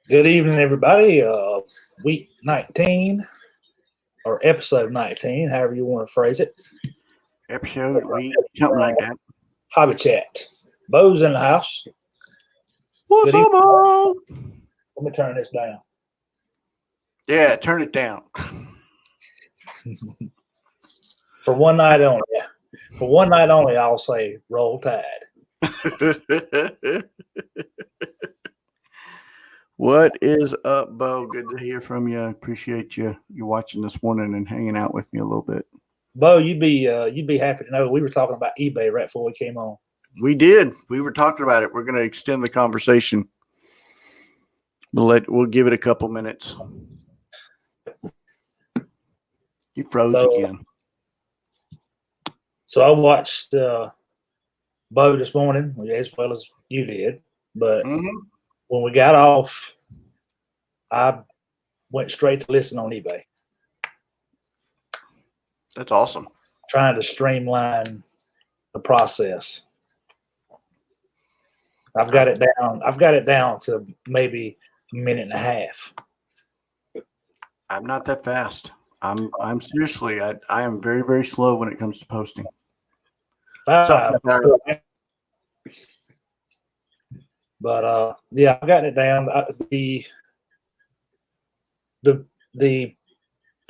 Good evening, everybody. Week 19 or episode 19, however you want to phrase it. Episode, week, something like that. Hobby chat. Bo's in the house. What's Good up, Bo? Let me turn this down. Yeah, turn it down. For one night only. For one night only, I'll say roll tide. What is up, Bo? Good to hear from you. Appreciate you watching this morning and hanging out with me a little bit. Bo, you'd be happy to know we were talking about eBay right before we came on. We did. We were talking about it. We're going to extend the conversation. We'll give it a couple minutes. You froze again. So I watched Bo this morning, as well as you did. But when we got off, I went straight to listen on eBay. That's awesome. Trying to streamline the process. I've got it down to maybe a minute and a half. I'm not that fast. I'm seriously, I am very, very slow when it comes to posting. But yeah, I got it down. The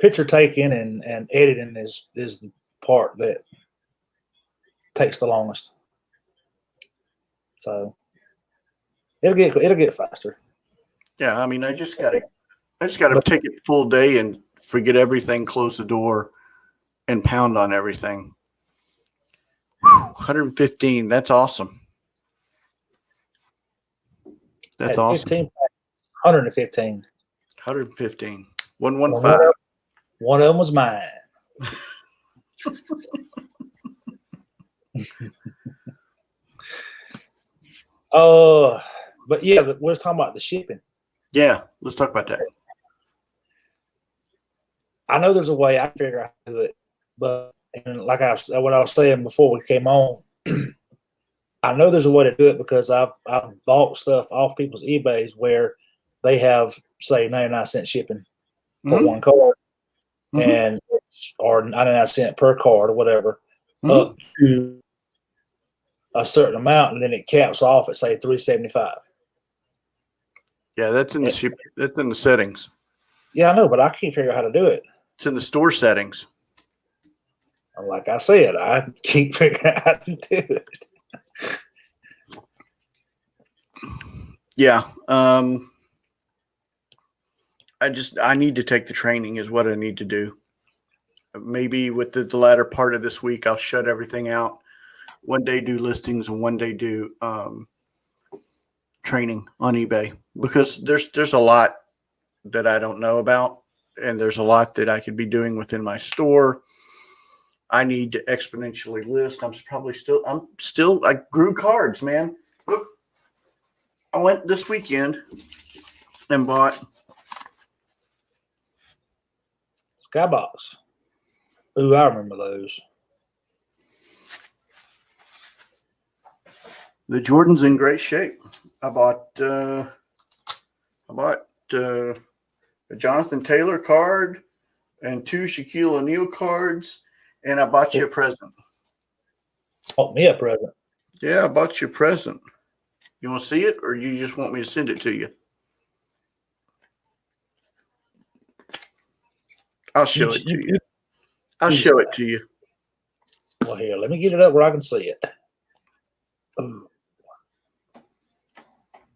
picture taking and editing is the part that takes the longest. So it'll get faster. Yeah, I mean, I just gotta take it full day and forget everything, close the door, and pound on everything. 115. That's awesome. That's awesome. 115. 115. 115. One of them was mine. But yeah, we're talking about the shipping. Yeah, let's talk about that. I know there's a way I figure out how to do it, but like what I was saying before we came on, I know there's a way to do it because I've bought stuff off people's eBays where they have, say, 99-cent shipping for one card, and or 99-cent per card or whatever, up to a certain amount, and then it caps off at say $3.75. Yeah, that's in the that's in the settings. Yeah, I know, but I can't figure out how to do it. It's in the store settings. Like I said, I can't figure out how to do it. Yeah. I need to take the training is what I need to do. Maybe with the latter part of this week, I'll shut everything out. One day do listings and one day do training on eBay, because there's a lot that I don't know about, and there's a lot that I could be doing within my store. I need to exponentially list. I grew cards, man. Look, I went this weekend and bought Skybox. Ooh, I remember those. The Jordan's in great shape. I bought a Jonathan Taylor card and 2 Shaquille O'Neal cards, and I bought you a present. Bought me a present. Yeah, I bought you a present. You want to see it, or you just want me to send it to you? I'll show it to you. I'll show it to you. Well, here, let me get it up where I can see it. Ooh.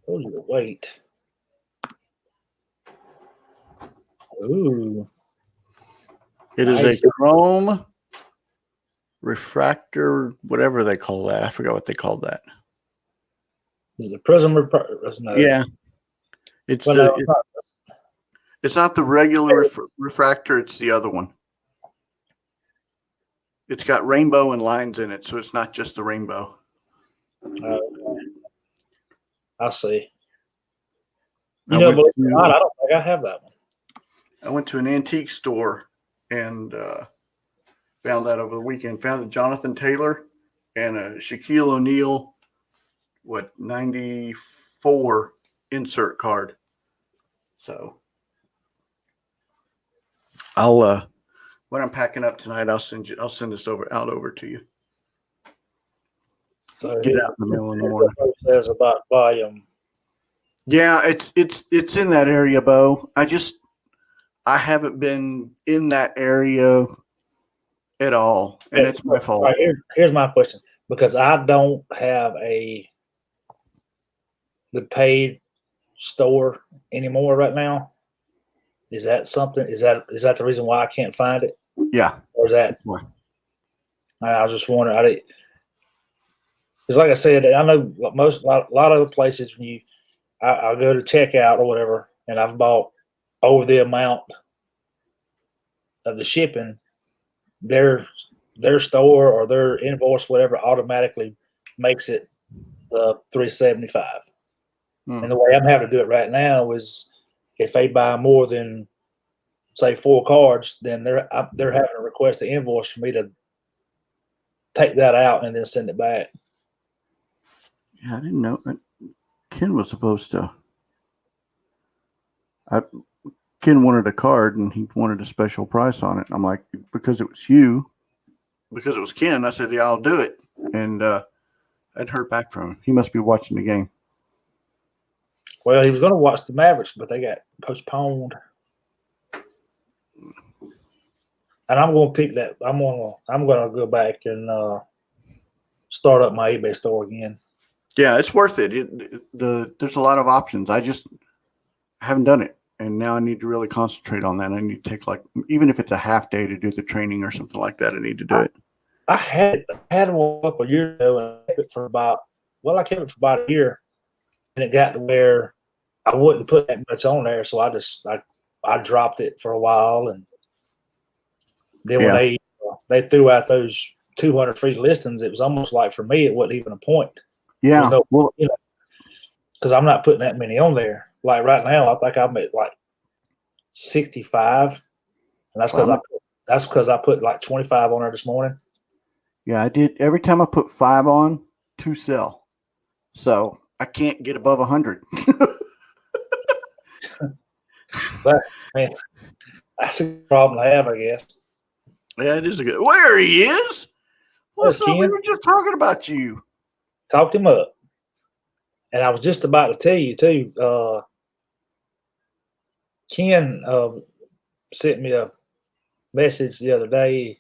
Told you to wait. Ooh. It is a chrome refractor, whatever they call that. I forgot what they called that. Is it prism? No. Yeah. It's not the regular refractor. It's the other one. It's got rainbow and lines in it, so it's not just the rainbow. I see. Believe it or not, I don't think I have that one. I went to an antique store and found that over the weekend. Found a Jonathan Taylor and a Shaquille O'Neal, 94 insert card. So I'll when I'm packing up tonight, I'll send this out over to you. So Get out in the mail in the morning. Says about volume. Yeah, it's in that area, Bo. I haven't been in that area at all, and it's my fault. Right, here's my question, because I don't have the paid store anymore right now. Is that something? Is that the reason why I can't find it? Yeah. Or is that? I was just wondering. Because like I said, I know a lot of places when I go to checkout or whatever, and I've bought over the amount of the shipping, their store or their invoice, whatever, automatically makes it the $375. And the way I'm having to do it right now is, if they buy more than, say, 4 cards, then they're having to request an invoice for me to take that out and then send it back. Yeah, I didn't know. Ken was supposed to. Ken wanted a card and he wanted a special price on it. I'm like, because it was you, because it was Ken, I said, yeah, I'll do it. And I hadn't heard back from him. He must be watching the game. Well, he was going to watch the Mavericks, but they got postponed. And I'm going to pick that. I'm going to go back and start up my eBay store again. Yeah, it's worth it. There's a lot of options. I just haven't done it, and now I need to really concentrate on that. I need to take, like, even if it's a half day to do the training or something like that, I need to do it. I had one a couple of years ago, and I kept it for about a year, and it got to where I wouldn't put that much on there, so I dropped it for a while, and then when they threw out those 200 free listings, it was almost like, for me, it wasn't even a point. Yeah, because I'm not putting that many on there. Like right now, I think I'm at like 65, and that's because I put like 25 on there this morning. Yeah, I did. Every time I put 5 on, 2 sell, so I can't get above 100. But man, that's a problem to have, I guess. Yeah, it is a good. Where he is? What's up? We were just talking about you. Talked him up. And I was just about to tell you too. Ken sent me a message the other day,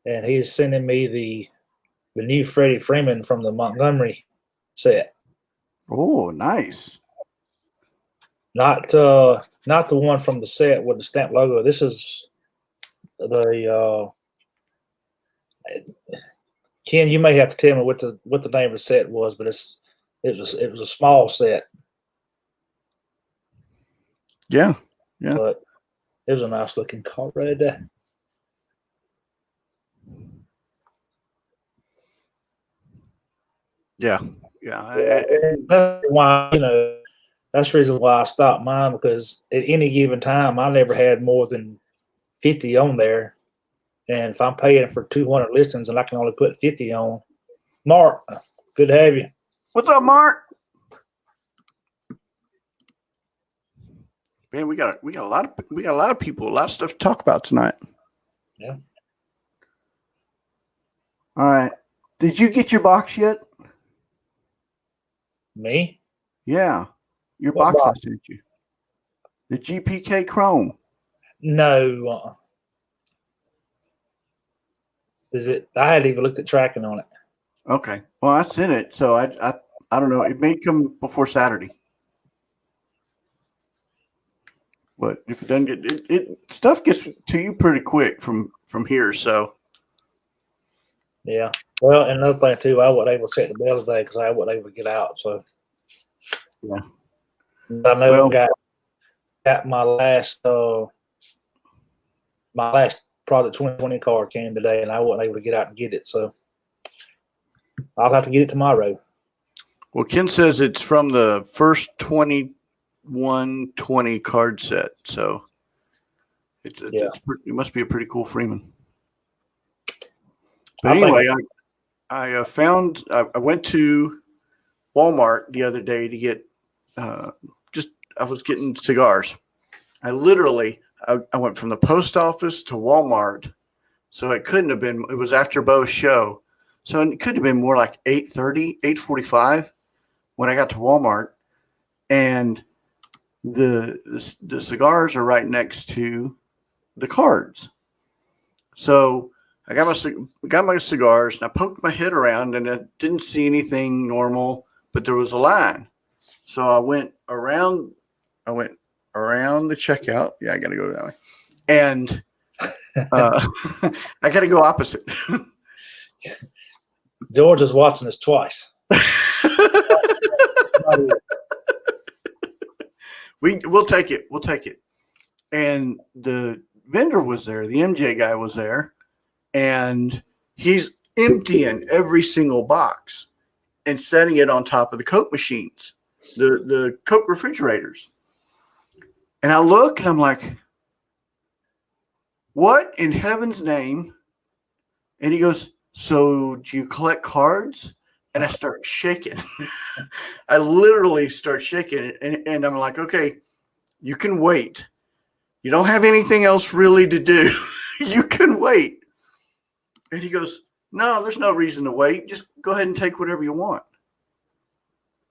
and he's sending me the new Freddie Freeman from the Montgomery set. Oh, nice. Not the one from the set with the stamp logo. This is the Ken, you may have to tell me what the name of the set was, but it was a small set. Yeah. But it was a nice looking card right there. Yeah. That's why, that's the reason why I stopped mine, because at any given time I never had more than 50 on there. And if I'm paying for 200 listings and I can only put 50 on, Mark, good to have you. What's up, Mark? Man, we got a lot of people, a lot of stuff to talk about tonight. Yeah. All right. Did you get your box yet? Me? Yeah. Your box I sent you. The GPK Chrome. No. Is it? I hadn't even looked at tracking on it. Okay. Well, I sent it, so I don't know. It may come before Saturday. But if it doesn't get stuff gets to you pretty quick from here, so. Yeah. Well, and another thing too, I wasn't able to check the mail today because I wasn't able to get out. So. Yeah. I know I got my last Project 2020 card came today, and I wasn't able to get out and get it. So I'll have to get it tomorrow. Well, Ken says it's from the first 2120 card set, so it must be a pretty cool Freeman. But anyway, I went to Walmart the other day to get just was getting cigars. I went from the post office to Walmart. So it couldn't have been, it was after Bo's show. So it could have been more like 8:30, 8:45 when I got to Walmart. And the cigars are right next to the cards. So I got my cigars and I poked my head around and I didn't see anything normal, but there was a line. So I went around the checkout. Yeah, I got to go that way. And I got to go opposite. George is watching us twice. We'll take it. We'll take it. And the vendor was there. The MJ guy was there. And he's emptying every single box and setting it on top of the Coke machines, the Coke refrigerators. And I look and I'm like, what in heaven's name? And he goes, so do you collect cards? And I start shaking. I literally start shaking. And I'm like, okay, you can wait. You don't have anything else really to do. You can wait. And he goes, no, there's no reason to wait. Just go ahead and take whatever you want.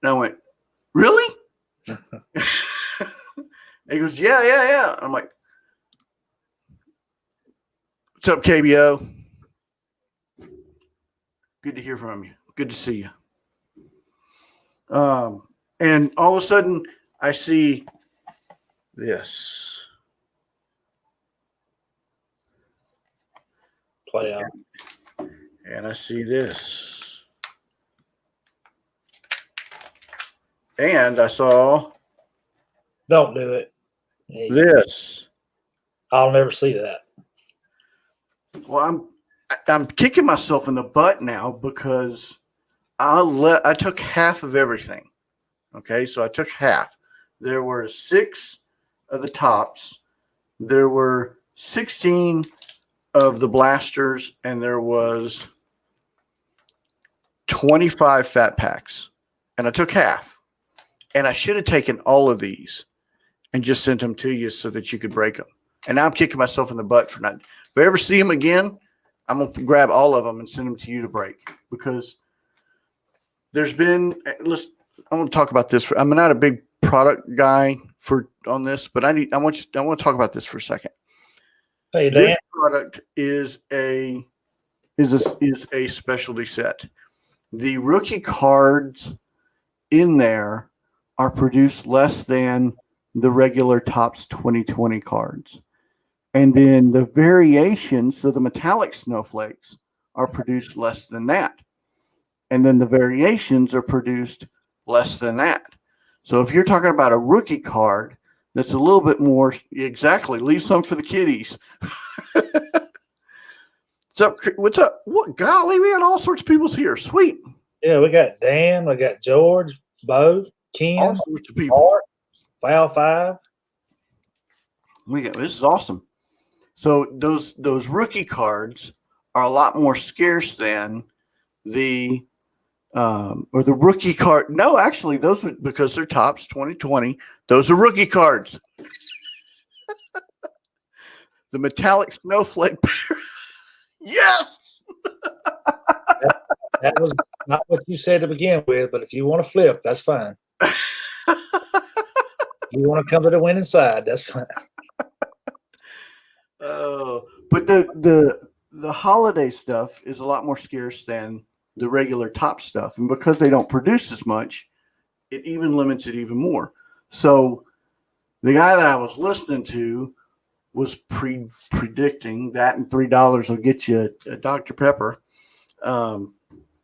And I went, really? And he goes, yeah. I'm like, what's up, KBO? Good to hear from you. Good to see you. And all of a sudden, I see this. Play out. And I see this. And I saw. Don't do it. This. I'll never see that. Well, I'm kicking myself in the butt now because I took half of everything. Okay, so I took half. There were 6 of the tops. There were 16 of the blasters, and there was 25 fat packs. And I took half. And I should have taken all of these and just sent them to you so that you could break them. And now I'm kicking myself in the butt for not. If I ever see them again, I'm going to grab all of them and send them to you to break, because there's been, I want to talk about this. I'm not a big product guy on this, but I want to talk about this for a second. Hey, Dan. This product is a specialty set. The rookie cards in there are produced less than the regular Topps 2020 cards. And then the variations, so the metallic snowflakes, are produced less than that. And then the variations are produced less than that. So if you're talking about a rookie card that's a little bit more, exactly, leave some for the kiddies. What's up? What, golly, we had all sorts of people's here. Sweet. Yeah, we got Dan, we got George, Bo, Ken, All sorts of people. Art, Foul 5. This is awesome. So those rookie cards are a lot more scarce than the or the rookie card. No, actually, those are, because they're Topps 2020. Those are rookie cards. The metallic snowflake. Yes. That was not what you said to begin with, but if you want to flip, that's fine. You want to come to the winning side, that's fine. Oh, but the holiday stuff is a lot more scarce than the regular top stuff, and because they don't produce as much, it even limits it even more. So the guy that I was listening to was predicting that, and $3 will get you a Dr. Pepper.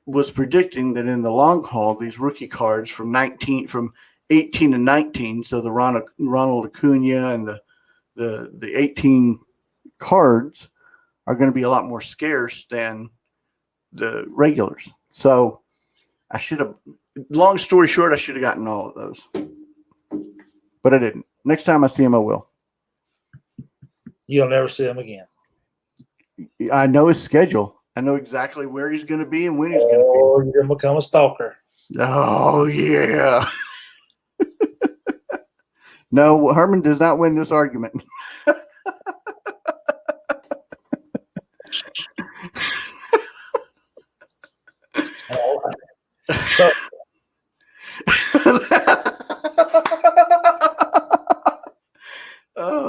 Was predicting that in the long haul, these rookie cards from 18 to 19, so the Ronald Acuna and the 18 cards are going to be a lot more scarce than the regulars. So I should have, long story short, I should have gotten all of those, but I didn't. Next time I see him, I will. You'll never see him again. I know his schedule. I know exactly where he's going to be and when he's going to be. Oh, you're going to become a stalker. Oh, yeah. No, Herman does not win this argument. So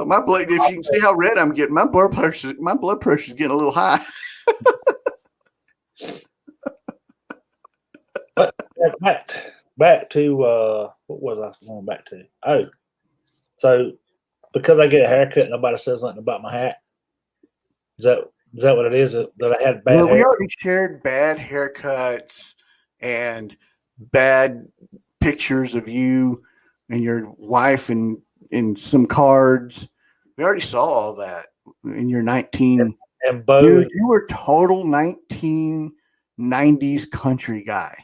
my blood. If you can see how red I'm getting, my blood pressure is getting a little high. but back to what was I going back to? Oh, so because I get a haircut, nobody says nothing about my hat. Is that what it is? That I had bad hair? We already shared bad haircuts and bad pictures of you and your wife and some cards. We already saw all that in your 19. And Bo, dude, you were total 1990s country guy.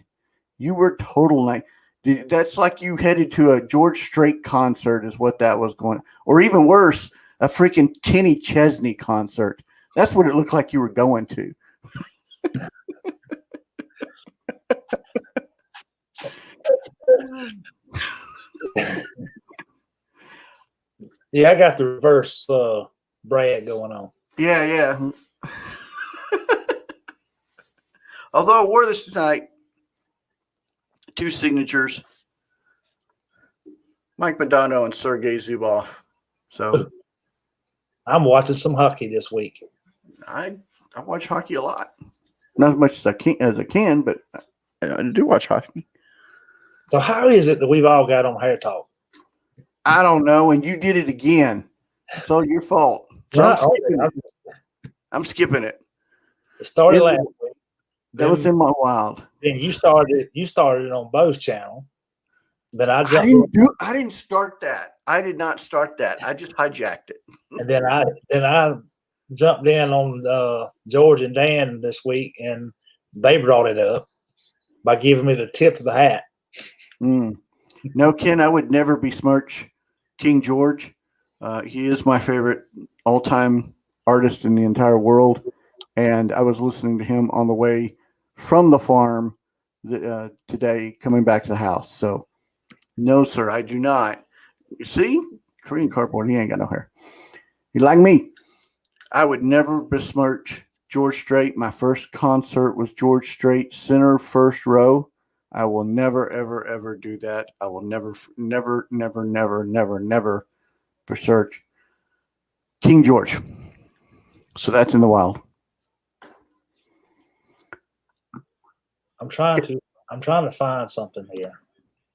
You were total that's like you headed to a George Strait concert is what that was going, or even worse, a freaking Kenny Chesney concert. That's what it looked like you were going to. Yeah, I got the reverse Brad going on. Yeah. Although I wore this tonight, 2 signatures, Mike Modano and Sergei Zubov. So I'm watching some hockey this week. I watch hockey a lot. Not as much as I can, but I do watch hockey. So how is it that we've all got on Hair Talk? I don't know, and you did it again. It's all your fault. So I'm skipping it. It started last week. That was in my wild. Then you started on Bo's channel. Then I jumped. I didn't start that. I did not start that. I just hijacked it. And then I jumped in on George and Dan this week, and they brought it up by giving me the tip of the hat. No, Ken, I would never besmirch King George. He is my favorite all-time artist in the entire world, and I was listening to him on the way from the farm today, coming back to the house. So, no, sir, I do not. You see, Korean cardboard, he ain't got no hair. He like me. I would never besmirch George Strait. My first concert was George Strait, center, first row. I will never, ever, ever do that. I will never research King George. So that's in the wild. I'm trying to find something here.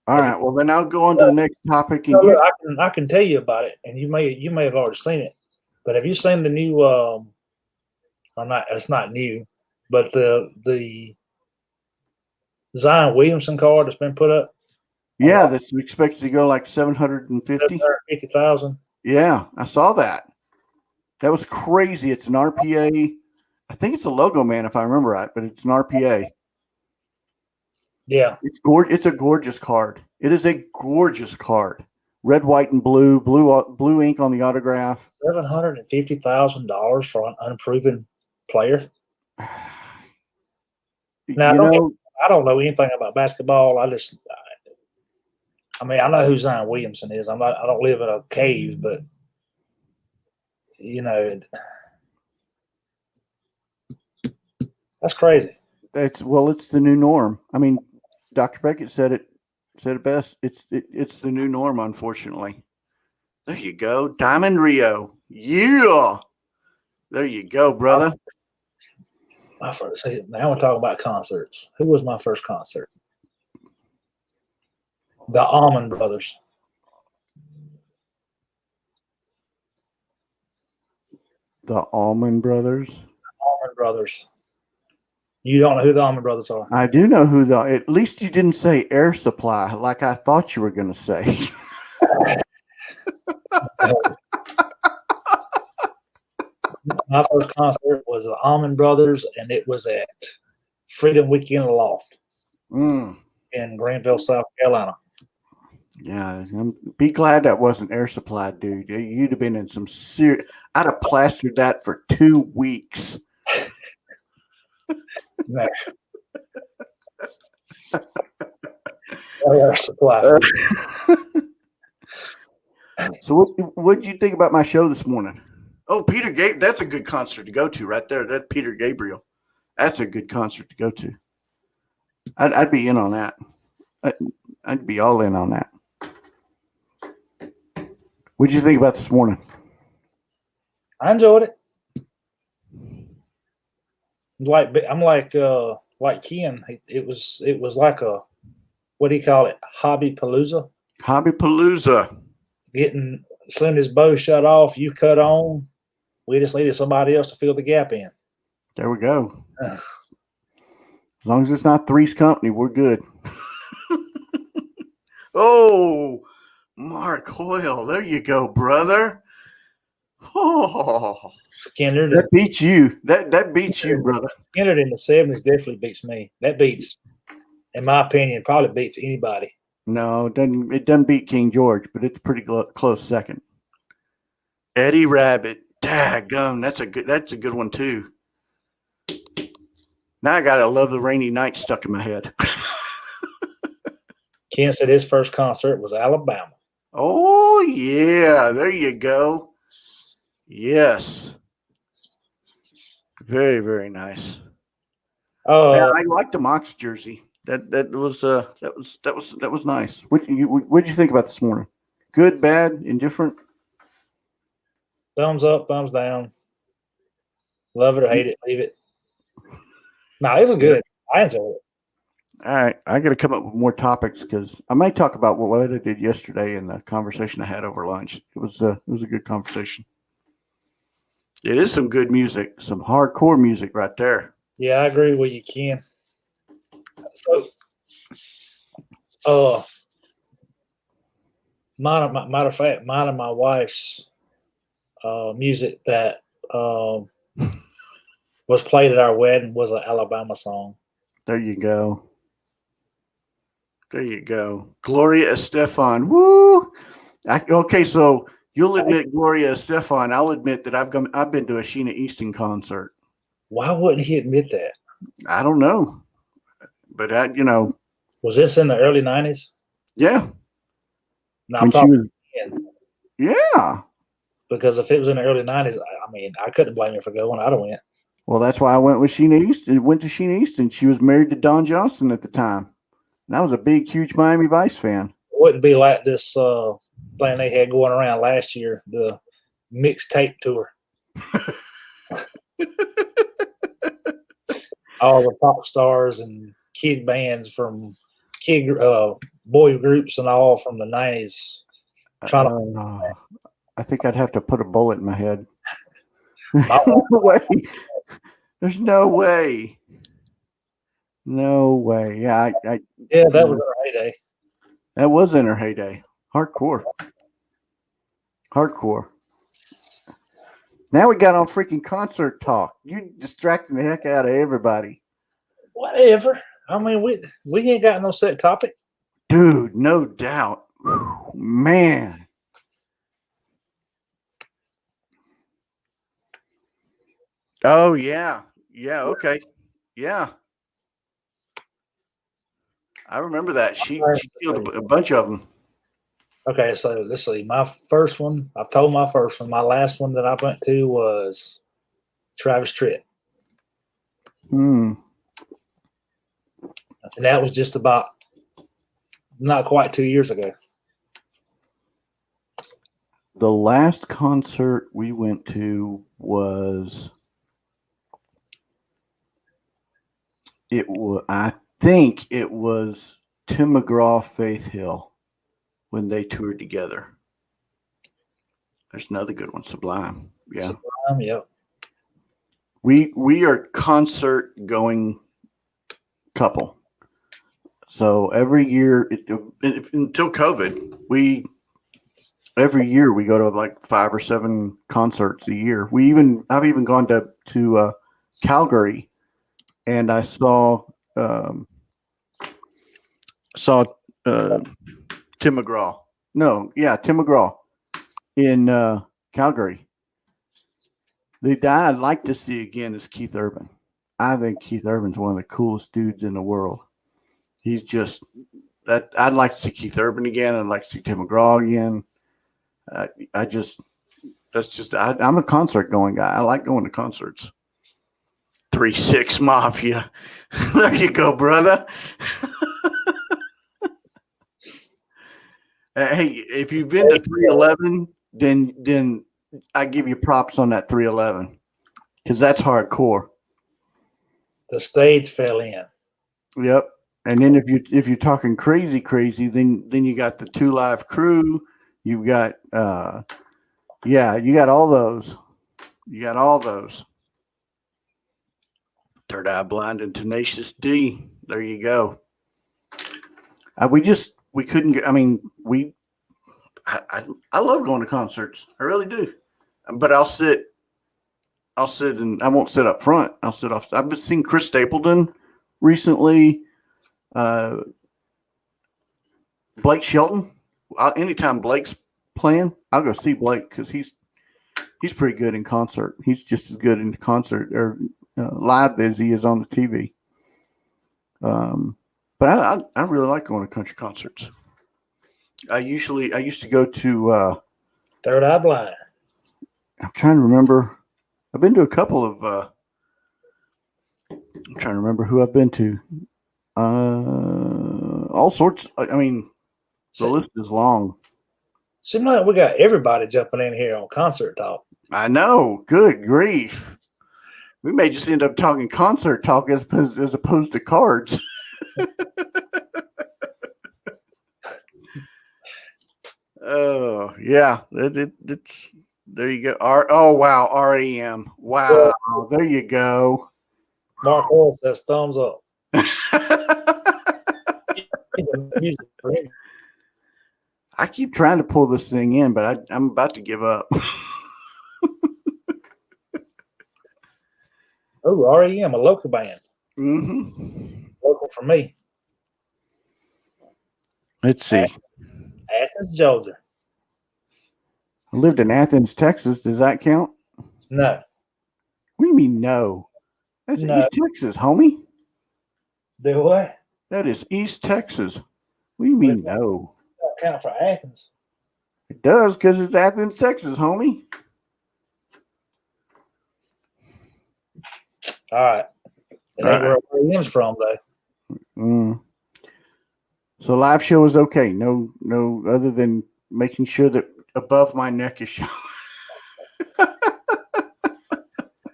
All right. Well, then I'll go on to the next topic. And I can tell you about it, and you may have already seen it. But have you seen the new? It's not new, but the Zion Williamson card that's been put up. Yeah, that's expected to go like 750,000. Yeah, I saw that. That was crazy. It's an RPA. I think it's a logo man, if I remember right, but it's an RPA. Yeah, it's gorgeous. It's a gorgeous card. It is a gorgeous card. Red, white, and blue ink on the autograph. $750,000 for an unproven player. Now, I don't know anything about basketball. I know who Zion Williamson is. I don't live in a cave, but that's crazy. It's the new norm. I mean, Dr. Beckett said it best. It's the new norm, unfortunately. There you go. Diamond Rio. Yeah. There you go, brother. Now we're talking about concerts. Who was my first concert? The Allman Brothers. The Allman Brothers? Allman Brothers. You don't know who the Allman Brothers are? I do know who at least you didn't say Air Supply like I thought you were going to say. My first concert was the Allman Brothers, and it was at Freedom Weekend Loft in Greenville, South Carolina. Yeah, be glad that wasn't Air Supply, dude. You'd have been in some serious. I'd have plastered that for 2 weeks. No. Air Supply. So what did you think about my show this morning? Oh, Peter Gabriel. That's a good concert to go to right there. That Peter Gabriel. That's a good concert to go to. I'd be in on that. I'd be all in on that. What did you think about this morning? I enjoyed it. I'm like Ken. It was like a, what do you call it? Hobby palooza. Hobby Palooza. Getting, as soon as Bo shut off, you cut on. We just needed somebody else to fill the gap in. There we go. As long as it's not Three's Company, we're good. Oh, Mark Hoyle. There you go, brother. Oh, Skinner. that beats you. That beats you, brother. Skinner in the 70s definitely beats me. That beats, in my opinion, probably beats anybody. No, it doesn't beat King George, but it's pretty close second. Eddie Rabbit. Daggum. That's a good one too. Now I gotta love the Rainy Night stuck in my head. Ken said his first concert was Alabama. Oh yeah, there you go. Yes. Very, very nice. Yeah, I like the Mox jersey. That was nice. What did you think about this morning? Good, bad, indifferent? Thumbs up, thumbs down. Love it or hate it, leave it. No, it was good. I enjoyed it. All right, I got to come up with more topics because I might talk about what I did yesterday in the conversation I had over lunch. It was a good conversation. It is some good music, some hardcore music right there. Yeah, I agree with you, Ken. So, matter of fact, mine and my wife's music that was played at our wedding was an Alabama song. There you go. There you go. Gloria Estefan. Woo! Okay, so you'll admit Gloria Estefan. I'll admit that I've been to a Sheena Easton concert. Why wouldn't he admit that? I don't know. But was this in the early 90s? Yeah. No, I'm talking yeah. Because if it was in the early 90s, I mean, I couldn't blame her for going. I'd have went. Well, that's why I went with Sheena Easton. Went to Sheena Easton. She was married to Don Johnson at the time. And I was a big, huge Miami Vice fan. It wouldn't be like this thing they had going around last year, the mixtape tour. All the pop stars and kid bands from boy groups and all from the 90s. I think I'd have to put a bullet in my head. No way. There's no way. No way. Yeah, that was her heyday. That was in her heyday. Hardcore. Now we got on freaking concert talk. You distracting the heck out of everybody. Whatever. I mean, we ain't got no set topic. Dude, no doubt. Man. Oh, yeah. Yeah, okay. Yeah. I remember that. She killed a bunch of them. Okay, so let's see. My first one, I've told my first one. My last one that I went to was Travis Tritt. And that was just about not quite 2 years ago. The last concert we went to was I think it was Tim McGraw, Faith Hill when they toured together. There's another good one, Sublime. Yeah. Sublime, yep. We are concert going couple. So every year until COVID, every year we go to like 5 or 7 concerts a year. I've even gone to Calgary, and I saw Tim McGraw. Tim McGraw in Calgary. The guy I'd like to see again is Keith Urban. I think Keith Urban's one of the coolest dudes in the world. He's just that. I'd like to see Keith Urban again. I'd like to see Tim McGraw again. I just I'm a concert going guy. I like going to concerts. 3-6 Mafia. There you go, brother. Hey, if you've been to 311, then I give you props on that 311 because that's hardcore. The stage fell in. Yep. And then if you're talking crazy, then you got the 2 Live Crew. You've got you got all those. You got all those. Third Eye Blind and Tenacious D. There you go. We couldn't get. I mean, I love going to concerts. I really do. But I'll sit and I won't sit up front. I'll sit off. I've been seeing Chris Stapleton recently. Blake Shelton. Anytime Blake's playing, I'll go see Blake because he's pretty good in concert. He's just as good in concert or live as he is on the TV. But I really like going to country concerts. I used to go to Third Eye Blind. I'm trying to remember. I've been to a couple of I'm trying to remember who I've been to. All sorts. I mean, the list is long. Seems like we got everybody jumping in here on concert talk. I know. Good grief. We may just end up talking concert talk as opposed to cards. Oh, yeah. It's there you go. Oh, wow. REM. Wow. There you go. Mark Orr says thumbs up. I keep trying to pull this thing in, but I'm about to give up. Oh, REM, a local band. Mm-hmm. Local for me. Let's see. Athens, Georgia. I lived in Athens, Texas. Does that count? No. What do you mean no? That's No. East Texas, homie. Do what? That is East Texas. What do you mean no? Don't count for Athens. It does because it's Athens, Texas, homie. All right. It ain't where REM's from, though. Mm. So live show is okay. No, other than making sure that above my neck is showing.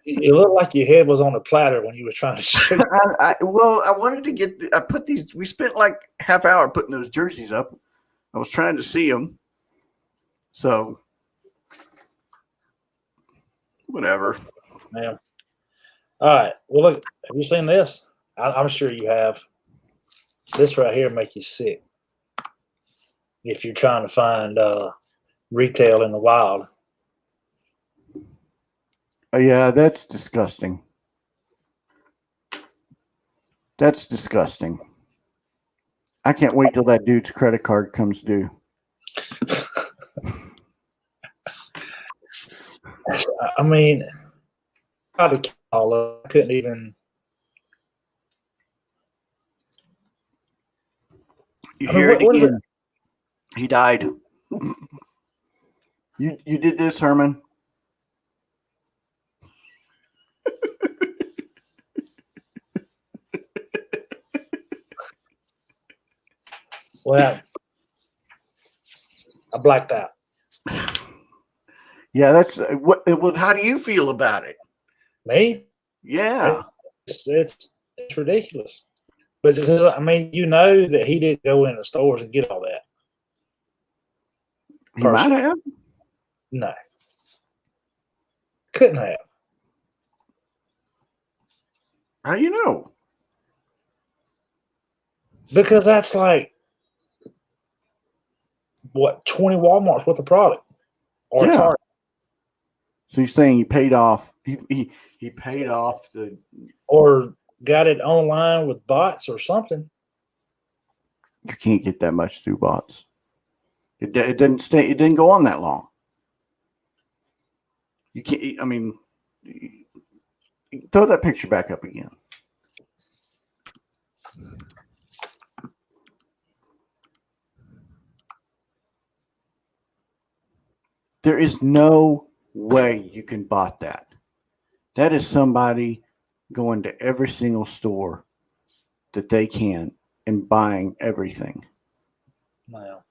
It looked like your head was on a platter when you were trying to shoot. I wanted to get. I put these. We spent like half hour putting those jerseys up. I was trying to see them. So, whatever. Yeah. All right. Well, look. Have you seen this? I'm sure you have. This right here make you sick. If you're trying to find retail in the wild. Oh, yeah, that's disgusting. That's disgusting. I can't wait till that dude's credit card comes due. I mean, I couldn't even. You hear it again. He died. You did this, Herman. Well, I blacked out. Yeah, that's what. How do you feel about it? Me? Yeah, it's ridiculous. But because I mean, you know that he didn't go in the stores and get all that. He might have. No, couldn't have. How you know? Because that's like what 20 Walmart's worth of product, or Target. So you're saying he paid off? He paid off the, or got it online with bots or something. You can't get that much through bots. It didn't stay. It didn't go on that long. You can't. I mean, throw that picture back up again. There is no way you can bot that. That is somebody going to every single store that they can and buying everything. Now,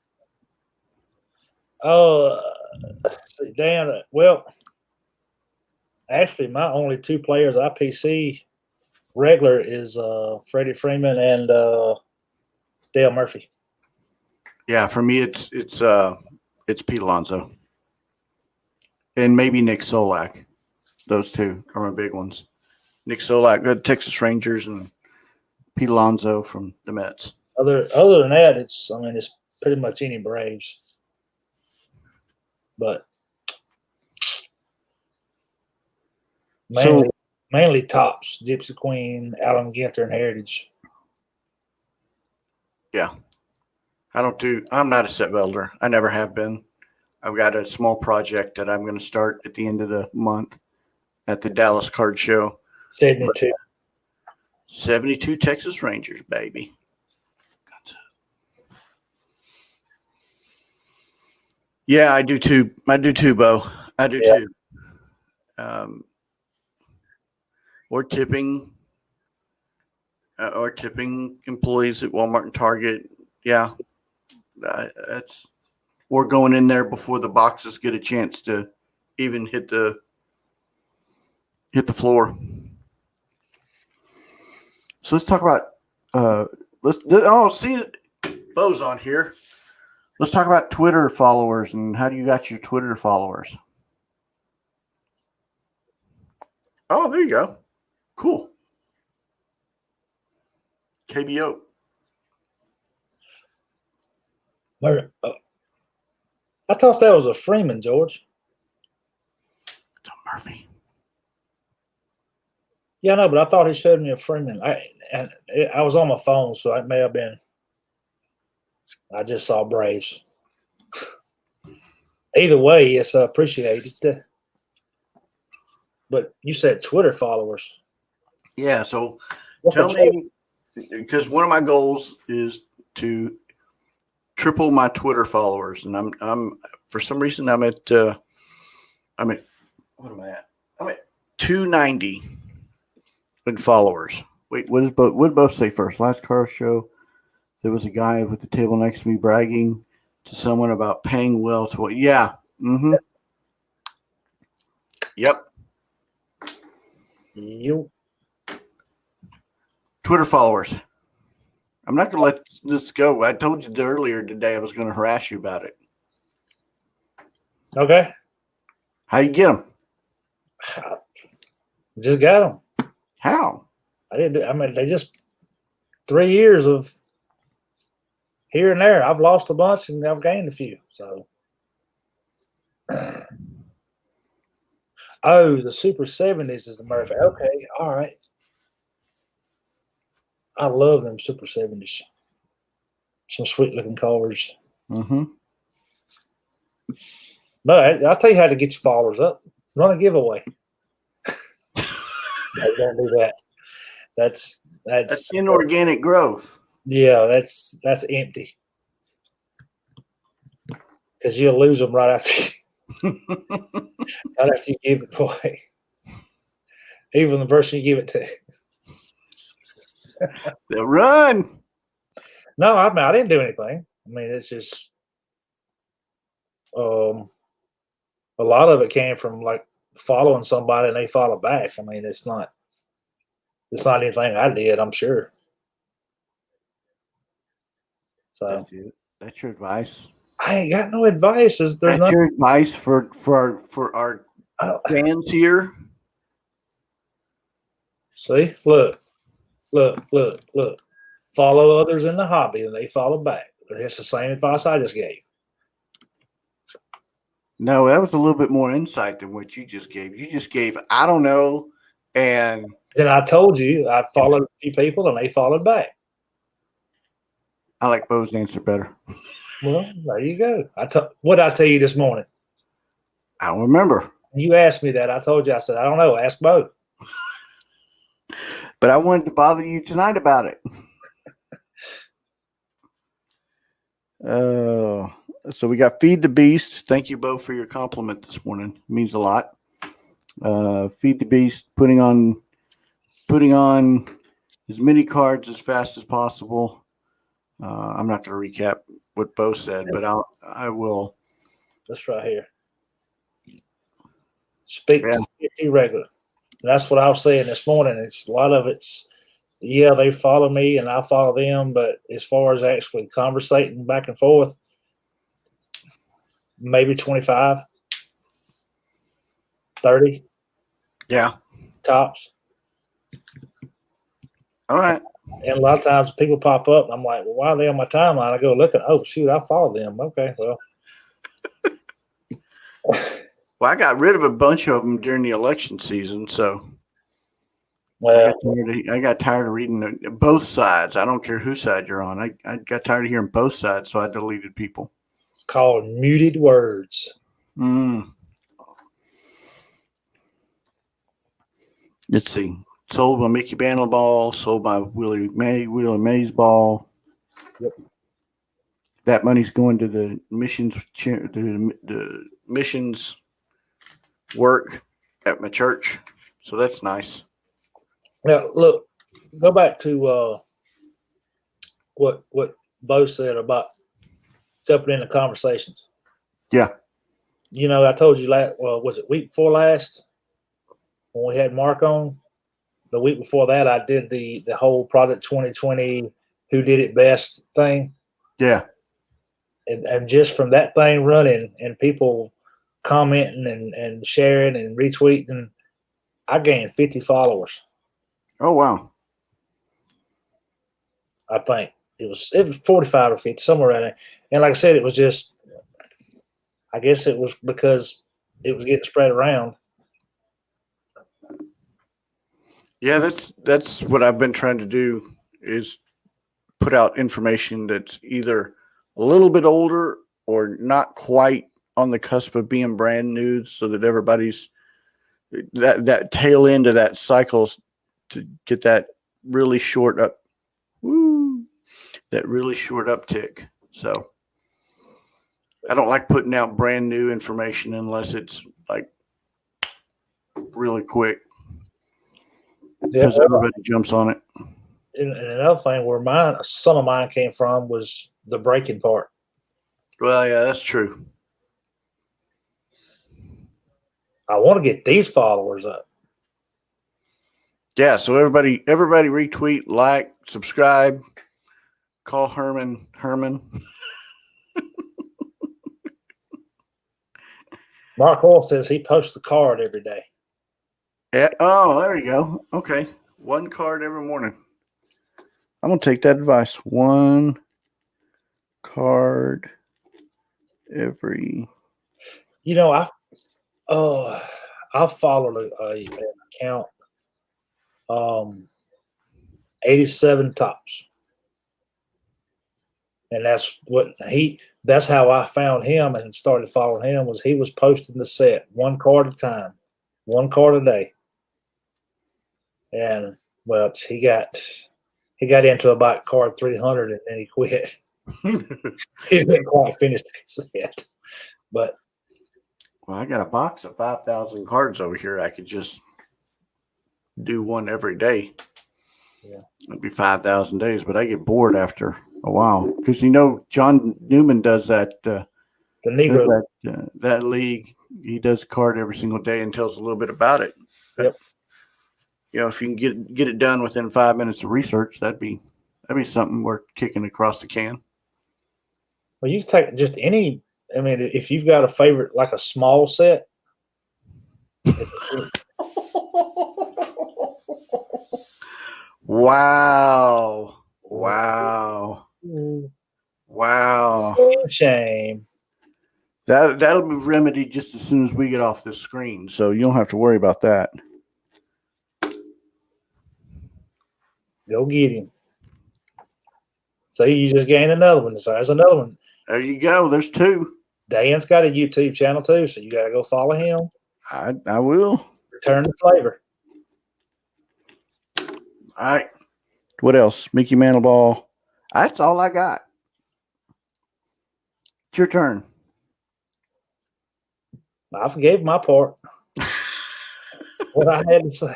oh, Dan. Well, actually, my only two players I PC regular is Freddie Freeman and Dale Murphy. Yeah, for me, it's Pete Alonso and maybe Nick Solak. Those two are my big ones. Nick Solak, the Texas Rangers, and Pete Alonso from the Mets. Other than that, it's pretty much any Braves. But mainly tops, Gypsy Queen, Alan Ginter, and Heritage. Yeah. I'm not a set builder. I never have been. I've got a small project that I'm going to start at the end of the month at the Dallas Card Show. 72. 72 Texas Rangers, baby. Yeah, I do too. Bo. I do too. Or tipping employees at Walmart and Target. Yeah, we're going in there before the boxes get a chance to even hit the floor. So let's talk about see Bo's on here. Let's talk about Twitter followers and how do you got your Twitter followers? Oh, there you go. Cool. KBO. I thought that was a Freeman, George. It's a Murphy. Yeah, no, but I thought he showed me a Freeman. I was on my phone, so it may have been. I just saw Braves. Either way, it's appreciated. But you said Twitter followers. Yeah, so tell me, because one of my goals is to triple my Twitter followers, and I'm for some reason I'm at what am I at? I'm at 290 in followers. Wait, what did both say first? Last car show, there was a guy with the table next to me bragging to someone about paying well to what? Yeah. Mm-hmm. Yep. Twitter followers. I'm not going to let this go. I told you earlier today I was going to harass you about it. Okay. How you get them? Just got them. How? They just 3 years of here and there. I've lost a bunch and I've gained a few. So, the Super 70s is the Murphy. Okay, all right. I love them Super 70s. Some sweet looking cars. Mm-hmm. But I'll tell you how to get your followers up. Run a giveaway. No, don't do that. That's inorganic growth. Yeah, that's empty. Because you'll lose them right after you give it away. Even the person you give it to. They'll run. No, I didn't do anything. It's just a lot of it came from like following somebody and they follow back. It's not anything I did, I'm sure. So that's it. That's your advice. I ain't got no advice. There's that's your advice for our fans here. See, look. Follow others in the hobby and they follow back. It's the same advice I just gave. No, that was a little bit more insight than what you just gave. You just gave, I don't know, and then I told you I followed a few people and they followed back. I like Bo's answer better. Well, there you go. What did I tell you this morning? I don't remember. You asked me that. I told you. I said, I don't know. Ask Bo. But I wanted to bother you tonight about it. So we got Feed the Beast. Thank you, Bo, for your compliment this morning. It means a lot. Feed the Beast, putting on as many cards as fast as possible. I'm not going to recap what Bo said, but I will. That's right here. Speak Yeah. to 50 regular. That's what I was saying this morning. It's a lot of it's, yeah, they follow me and I follow them, but as far as actually conversating back and forth, maybe 25, 30 Yeah. tops. All right. And a lot of times people pop up and I'm like, well, why are they on my timeline? I go look at, oh, shoot, I follow them. Okay, well. Well, I got rid of a bunch of them during the election season, so Well, I got tired of reading both sides. I don't care whose side you're on. I got tired of hearing both sides, so I deleted people. it's called muted words. Let's see. Sold my Mickey Bantle ball. Sold my Willie Mays ball. Yep. That money's going to the missions, the missions work at my church. So that's nice. Now, look, go back to what Bo said about jumping into conversations. Yeah. You know, I told you was it week before last when we had Mark on? The week before that, I did the whole Project 2020 who did it best thing. Yeah. And just from that thing running and people commenting and sharing and retweeting, I gained 50 followers. Oh, wow. I think it was 45 or 50, somewhere around there. And like I said, it was just, I guess it was because it was getting spread around. Yeah, that's what I've been trying to do is put out information that's either a little bit older or not quite on the cusp of being brand new, so that everybody's that tail end of that cycle to get that really short uptick. So I don't like putting out brand new information unless it's like really quick, because everybody jumps on it. And another thing where some of mine came from was the breaking part. Well, yeah, that's true. I want to get these followers up. Yeah, so everybody retweet, like, subscribe, call Herman. Mark Oil says he posts the card every day. Yeah. Oh, there you go. Okay. One card every morning. I'm going to take that advice. One card every. You know, I followed an account, 87 tops. And that's how I found him and started following him. Was he was posting the set one card at a time, one card a day. And well, he got into about card 300 and then he quit. He didn't quite finish the set. But well, I got a box of 5,000 cards over here. I could just do one every day. Yeah, it'd be 5,000 days, but I get bored after a while because John Newman does that. The Negro that league. He does a card every single day and tells a little bit about it. Yep. If you can get it done within 5 minutes of research, that'd be something worth kicking across the can. Well, you take just any. I mean, if you've got a favorite, like a small set. Wow. Shame. That'll be remedied just as soon as we get off this screen, so you don't have to worry about that. Go get him. So you just gained another one. So there's another one. There you go. There's two. Dan's got a YouTube channel too, so you got to go follow him. I will. Return the flavor. All right. What else? Mickey Mantle ball. That's all I got. It's your turn. I forgave my part. What I had to say.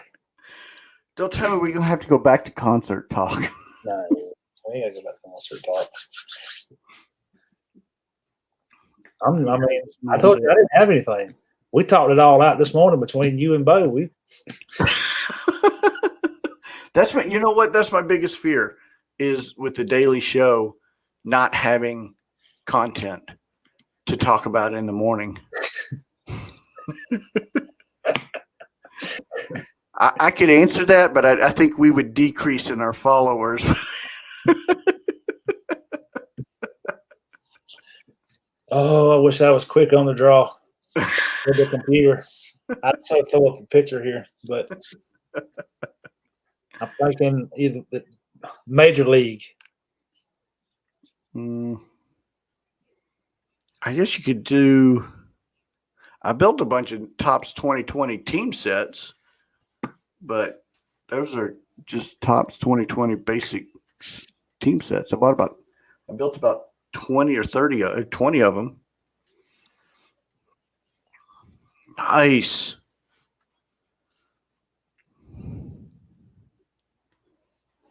Don't tell me we're going to have to go back to concert talk. No, we ain't got to go back to concert talk. I told you I didn't have anything. We talked it all out this morning between you and Bo. That's my, you know what? That's my biggest fear is with the Daily Show not having content to talk about in the morning. I could answer that, but I think we would decrease in our followers. Oh, I wish I was quick on the draw with the computer. I'd say throw up a picture here, but I'm thinking either the Major League. I guess you could do. I built a bunch of Topps 2020 team sets, but those are just Topps 2020 basic team sets. I built about 20 or 20 of them. Nice.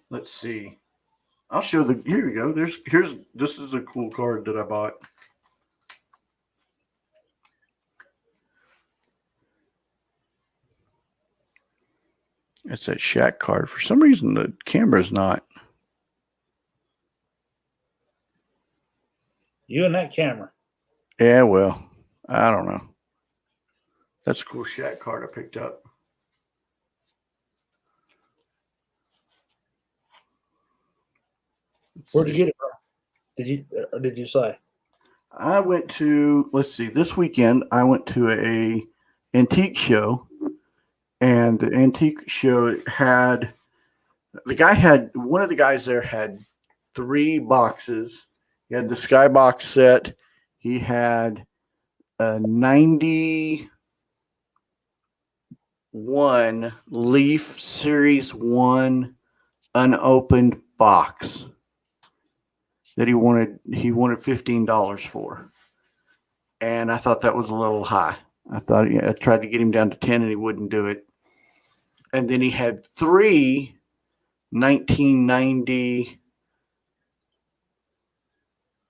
Let's see. I'll show here we go. This is a cool card that I bought. It's that Shaq card. For some reason, the camera's not. You and that camera. Yeah, well, I don't know. That's a cool Shaq card I picked up. Where'd you get it from? Did you say? I went to, let's see, this weekend I went to a antique show, and the antique show had one of the guys there had 3 boxes. He had the Skybox set. He had a 91 Leaf Series 1 unopened box that he wanted $15 for. And I thought that was a little high. I tried to get him down to 10 and he wouldn't do it. And then he had 3 1990,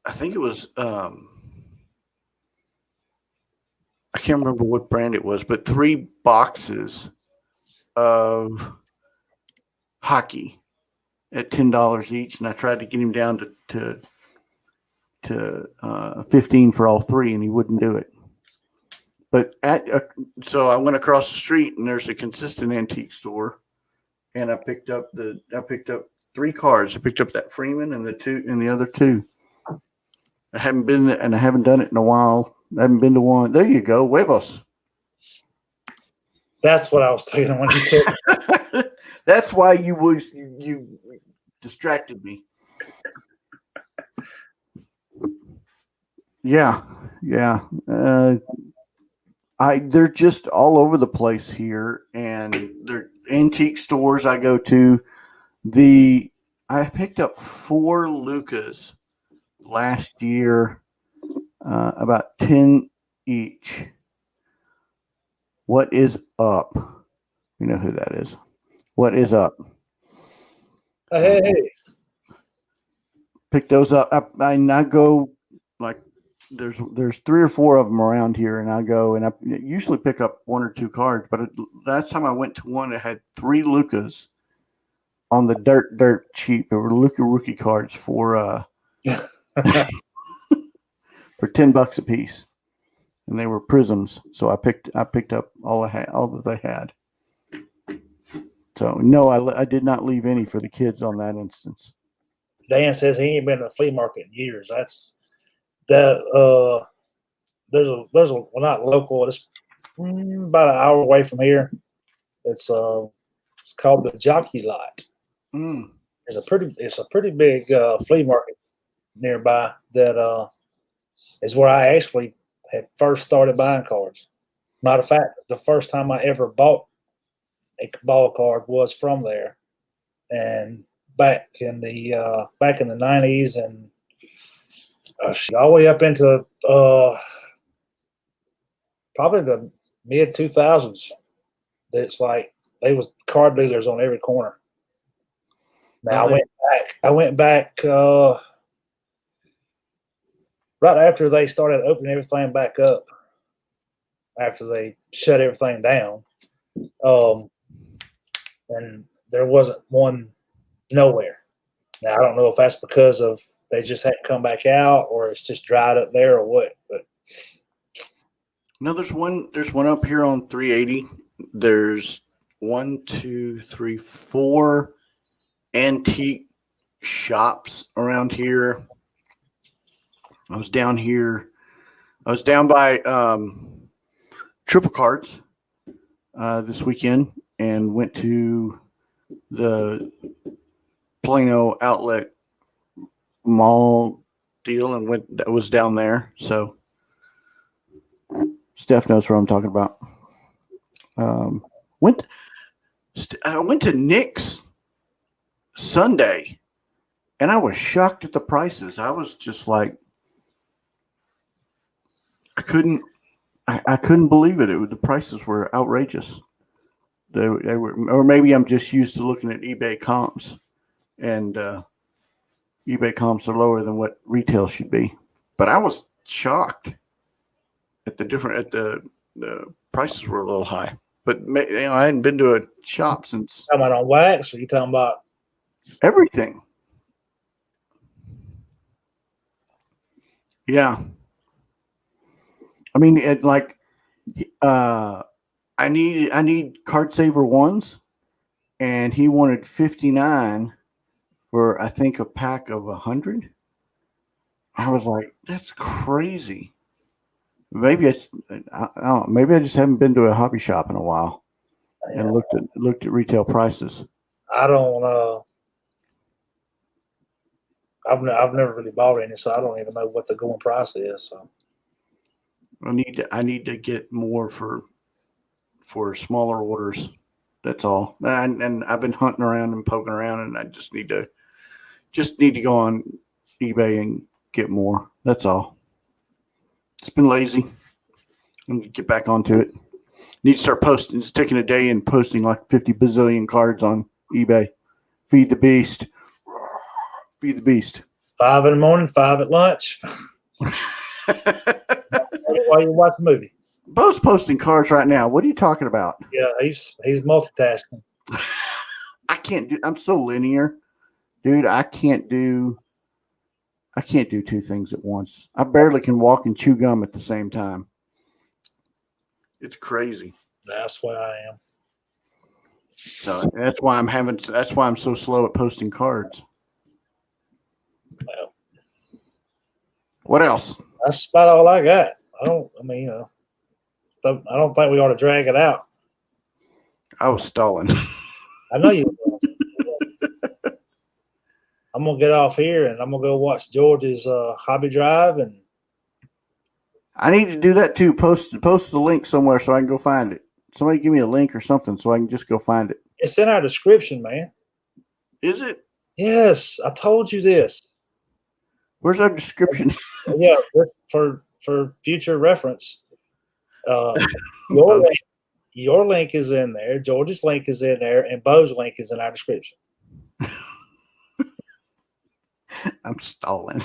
I think it was I can't remember what brand it was, but 3 boxes of hockey at $10 each, and I tried to get him down to 15 for all 3, and he wouldn't do it. But so I went across the street, and there's a Consistent Antique store, and I picked up 3 cards. I picked up that Freeman and the other 2. I haven't been there, and I haven't done it in a while. I haven't been to one. There you go, huevos. That's what I was thinking when you said. That's why you distracted me. Yeah. They're just all over the place here, and they're antique stores I go to. I picked up 4 Lucas last year, about 10 each. What is up? You know who that is. What is up? Hey. Pick those up. I go, like, there's 3 or 4 of them around here, and I go and I usually pick up 1 or 2 cards. But last time I went to one, it had 3 Lucas on the dirt cheap. There were Luca rookie cards for for $10 a piece, and they were prisms. So I picked up all that they had. So no, I did not leave any for the kids on that instance. Dan says he ain't been to a flea market in years. That's that. There's a well, not local. It's about an hour away from here. It's called the Jockey Lot. It's a pretty big flea market nearby that is where I actually had first started buying cards. Matter of fact, the first time I ever bought a ball card was from there, and back in the 90s and all the way up into probably the mid 2000s. That's like they was car dealers on every corner. Now I went back right after they started opening everything back up. After they shut everything down, and there wasn't one nowhere. Now I don't know if that's because of they just hadn't come back out, or it's just dried up there, or what. But no, there's one up here on 380. There's 4 antique shops around here. I was down here. I was down by Triple Cards this weekend and went to the Plano Outlet Mall deal and was down there. So Steph knows what I'm talking about. I went to Nick's Sunday, and I was shocked at the prices. I was just like, I couldn't believe it. The prices were outrageous. They were, or maybe I'm just used to looking at eBay comps, and eBay comps are lower than what retail should be. But I was shocked at the prices were a little high. But I hadn't been to a shop since. talking about on wax, or you talking about everything? Yeah. I mean, I need card saver ones, and he wanted 59 for I think a pack of 100. I was like, that's crazy. Maybe I don't know, maybe I just haven't been to a hobby shop in a while and looked at retail prices. I don't. I've never really bought any, so I don't even know what the going price is. So I need to get more for smaller orders. That's all. And I've been hunting around and poking around, and I just need to go on eBay and get more. That's all. It's been lazy. I'm gonna get back onto it. Need to start posting. Just taking a day and posting like 50 bazillion cards on eBay. Feed the beast. Feed the beast. 5 in the morning, 5 at lunch. While you watch a movie. Bo's posting cards right now. What are you talking about? Yeah, he's multitasking. I can't do. I'm so linear, dude. I can't do 2 things at once. I barely can walk and chew gum at the same time. It's crazy. That's why I am. So that's why I'm so slow at posting cards. Well, what else? That's about all I got. I don't think we ought to drag it out. I was stalling. I know you will. I'm gonna get off here and I'm gonna go watch George's hobby drive, and I need to do that too. Post the link somewhere so I can go find it. Somebody give me a link or something so I can just go find it. it's in our description, man. Is it? Yes, I told you this. Where's our description? Yeah, for future reference. Your link is in there. George's link is in there, and Bo's link is in our description. I'm stalling.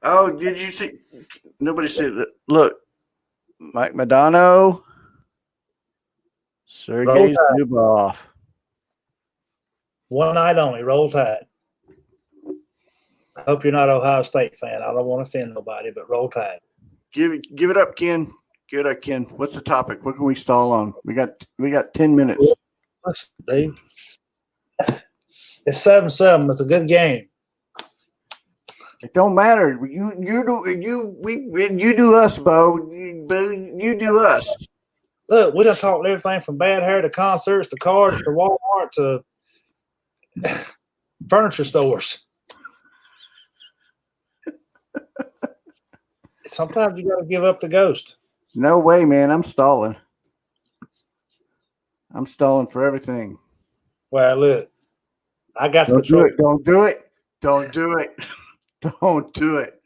Oh, did you see? Nobody said that. Look, Mike Madonna, Sergei Zubov. One night only. Roll Tide. I hope you're not an Ohio State fan. I don't want to offend nobody, but Roll Tide. Give it up, Ken. Give it up, Ken. What's the topic? What can we stall on? We got 10 minutes. Listen, Dave. It's 7-7. It's a good game. It don't matter. You do us, Bo. You do us. Look, we done talked everything from bad hair to concerts to cards to Walmart to furniture stores. Sometimes you got to give up the ghost. No way, man. I'm stalling. I'm stalling for everything. Well, look, I got the Don't do control. it. Don't do it. Don't do it. Don't do it.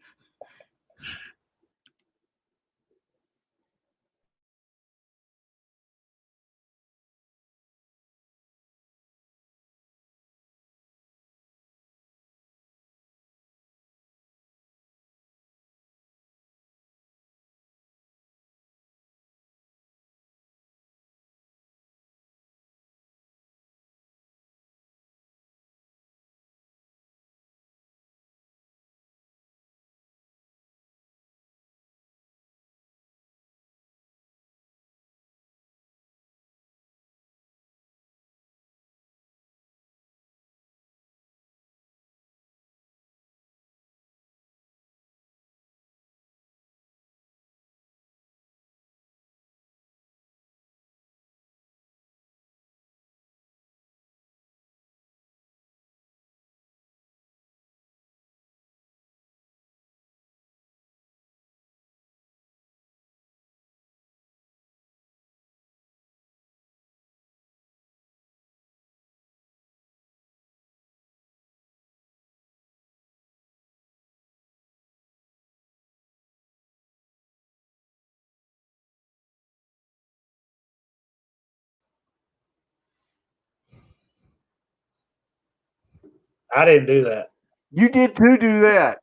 I didn't do that. You did too do that.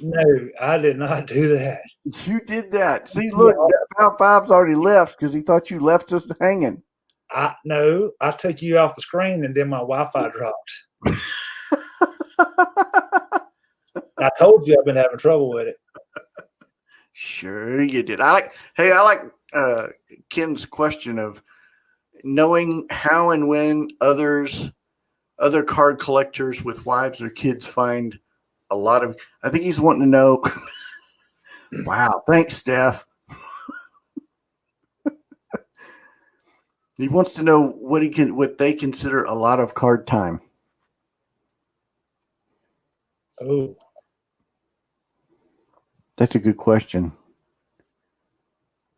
No, I did not do that. You did that. See, look, Pound Five's already left because he thought you left us hanging. No, I took you off the screen and then my Wi-Fi dropped. I told you I've been having trouble with it. Sure you did. I like Ken's question of knowing how and when other card collectors with wives or kids find a lot of. I think he's wanting to know. Wow, thanks, Steph. He wants to know what they consider a lot of card time. Oh, that's a good question.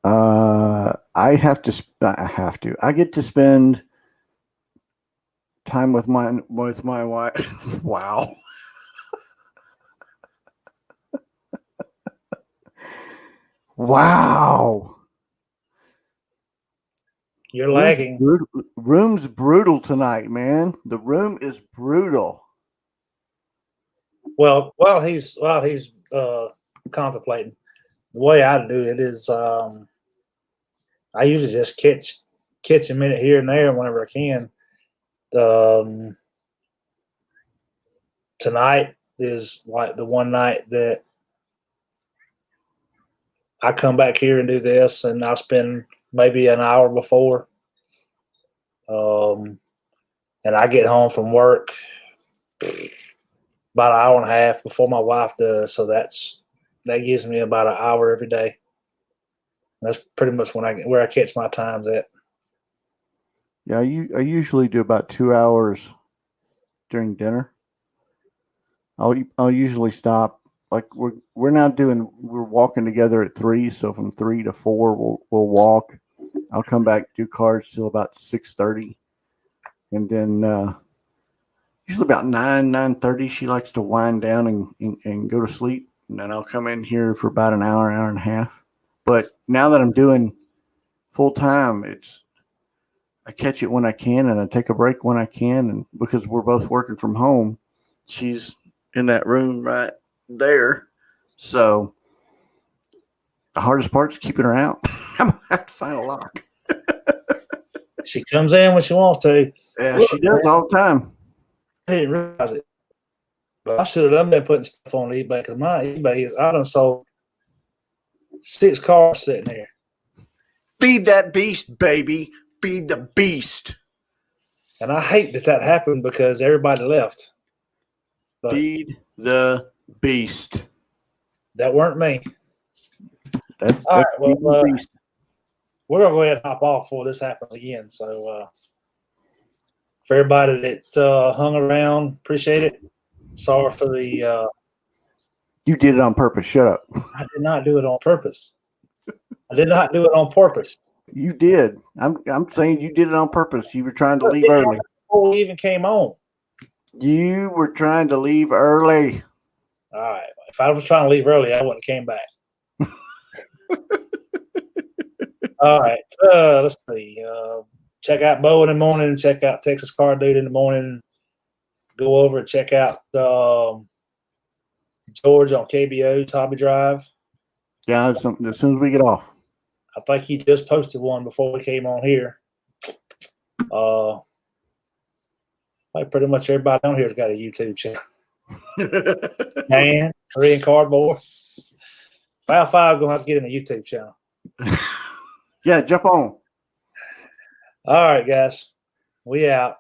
I get to spend time with my wife. Wow. Wow. You're lagging. Room's brutal tonight, man. The room is brutal. Well, while he's contemplating, the way I do it is I usually just catch a minute here and there whenever I can. Tonight is like the one night that I come back here and do this, and I spend maybe an hour before. And I get home from work about an hour and a half before my wife does. So that gives me about an hour every day. That's pretty much where I catch my times at. Yeah, I usually do about 2 hours during dinner. I'll usually stop. Like we're walking together at 3, so from 3 to 4 we'll walk. I'll come back, do cards till about 6:30, and then usually about 9:30 she likes to wind down and go to sleep, and then I'll come in here for about an hour and a half. But now that I'm doing full time, I catch it when I can, and I take a break when I can, and because we're both working from home, she's in that room right there. So the hardest part is keeping her out. I'm gonna have to find a lock. She comes in when she wants to. Yeah, she does all the time. I didn't realize it, but I should have done been putting stuff on eBay because my eBay I done sold 6 cars sitting there. Feed that beast, baby. Feed the beast. And I hate that happened because everybody left. But feed the beast. That weren't me. That's all right. Well, we're gonna go ahead and hop off before this happens again. So, for everybody that hung around, appreciate it. Sorry for the. You did it on purpose. Shut up. I did not do it on purpose. I did not do it on purpose. You did. I'm saying you did it on purpose. You were trying to leave early. before we even came on. You were trying to leave early. All right. If I was trying to leave early, I wouldn't have came back. All right. Let's see. Check out Bo in the morning. Check out Texas Car Dude in the morning. Go over and check out George on KBO Tommy Drive. Yeah, as soon as we get off. I think he just posted one before we came on here. Like pretty much everybody on here's got a YouTube channel. Man, Korean Cardboard. Foul 5 gonna have to get in a YouTube channel. Yeah, jump on. All right, guys. We out.